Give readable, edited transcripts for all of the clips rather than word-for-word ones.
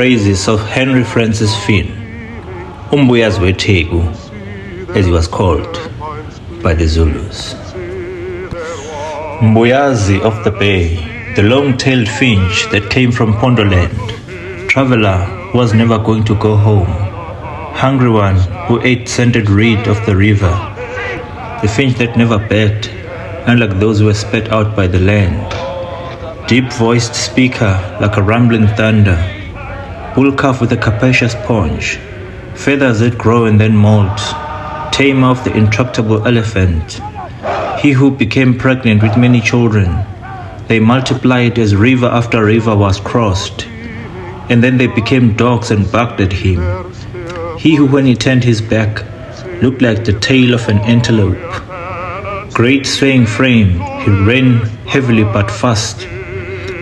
praises of Henry Francis Fynn, Umbuyazi weTheku, as he was called by the Zulus. Mbuyazi of the Bay, the long-tailed finch that came from Pondoland, traveler who was never going to go home, hungry one who ate scented reed of the river, the finch that never begged, unlike those who were spat out by the land, deep-voiced speaker like a rumbling thunder, bull calf with a capacious paunch, feathers that grow and then molt, tamer of the intractable elephant, he who became pregnant with many children. They multiplied as river after river was crossed, and then they became dogs and barked at him. He who, when he turned his back, looked like the tail of an antelope. Great swaying frame, he ran heavily but fast.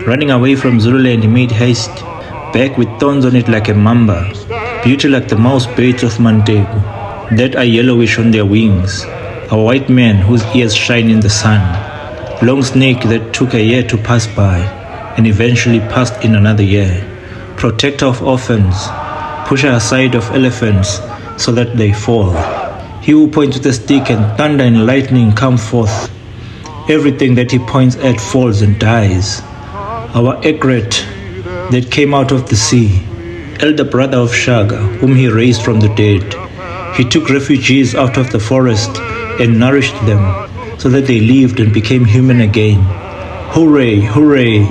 Running away from Zululand, he made haste, back with thorns on it like a mamba, beauty like the mouse baits of Mantegu, that are yellowish on their wings, a white man whose ears shine in the sun, long snake that took a year to pass by, and eventually passed in another year, protector of orphans, pusher aside of elephants so that they fall, he who points with a stick and thunder and lightning come forth, everything that he points at falls and dies, our egret that came out of the sea, elder brother of Shaka, whom he raised from the dead. He took refugees out of the forest and nourished them so that they lived and became human again. Hooray, hooray,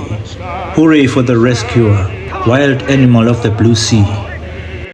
hooray for the rescuer, wild animal of the blue sea.